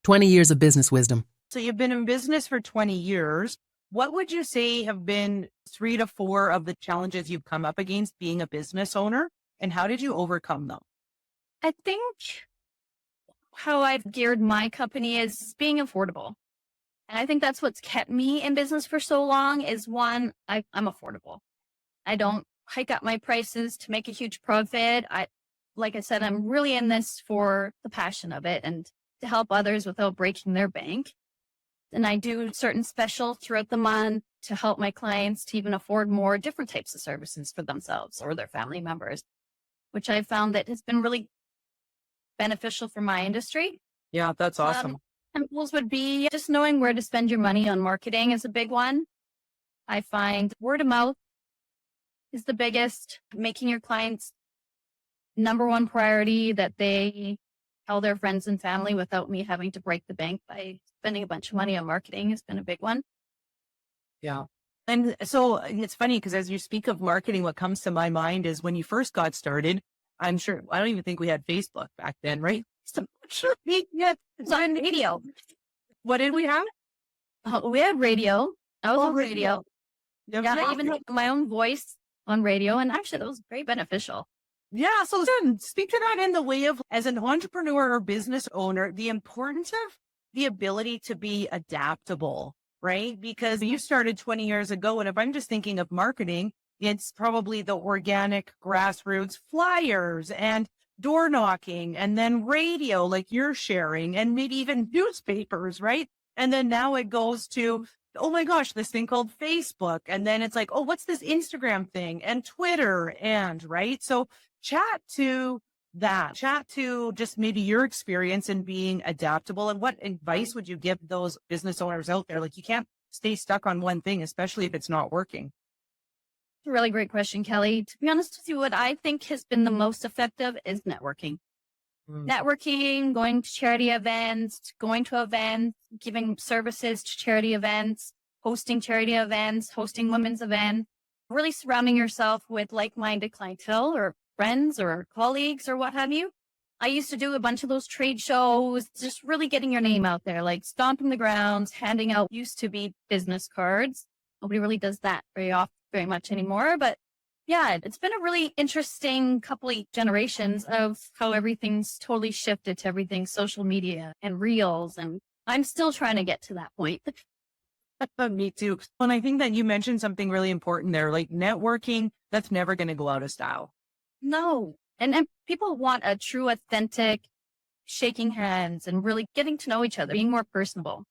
20 years of business wisdom. So you've been in business for 20 years. What would you say have been 3 to 4 of the challenges you've come up against being a business owner, and how did you overcome them? I think how I've geared my company is being affordable. And I think that's what's kept me in business for so long is one, I'm affordable. I don't hike up my prices to make a huge profit. Like I said, I'm really in this for the passion of it and to help others without breaking their bank. And I do certain specials throughout the month to help my clients to even afford more different types of services for themselves or their family members, which I found that has been really beneficial for my industry. Yeah, that's awesome. Examples would be just knowing where to spend your money on marketing is a big one. I find word of mouth is the biggest, making your clients number one priority that they tell their friends and family without me having to break the bank by spending a bunch of money on marketing has been a big one. Yeah. And so it's funny because as you speak of marketing, what comes to my mind is when you first got started, I'm sure, I don't even think we had Facebook back then, right? So I'm not sure yet. It's on radio. What did we have? We had radio. I was on radio. Yeah, I even had my own voice on radio. And actually, that was very beneficial. Yeah. So then speak to that in the way of, as an entrepreneur or business owner, the importance of the ability to be adaptable, right? Because you started 20 years ago. And if I'm just thinking of marketing, it's probably the organic grassroots flyers and door knocking and then radio like you're sharing and maybe even newspapers, right? And then now it goes to, oh my gosh, this thing called Facebook. And then it's like, oh, what's this Instagram thing and Twitter and right. So chat to that, chat to just maybe your experience in being adaptable. And what advice would you give those business owners out there? Like you can't stay stuck on one thing, especially if it's not working. A really great question, Kelly. To be honest with you, what I think has been the most effective is networking. Networking, going to charity events, going to events, giving services to charity events, hosting charity events, hosting women's events, really surrounding yourself with like-minded clientele or friends or colleagues or what have you. I used to do a bunch of those trade shows, just really getting your name out there, like stomping the grounds, handing out used to be business cards. Nobody really does that very much anymore. But yeah, it's been a really interesting couple of generations of how everything's totally shifted to everything social media and reels. And I'm still trying to get to that point. Me too. And I think that you mentioned something really important there, like networking, that's never going to go out of style. No. And people want a true, authentic shaking hands and really getting to know each other, being more personable.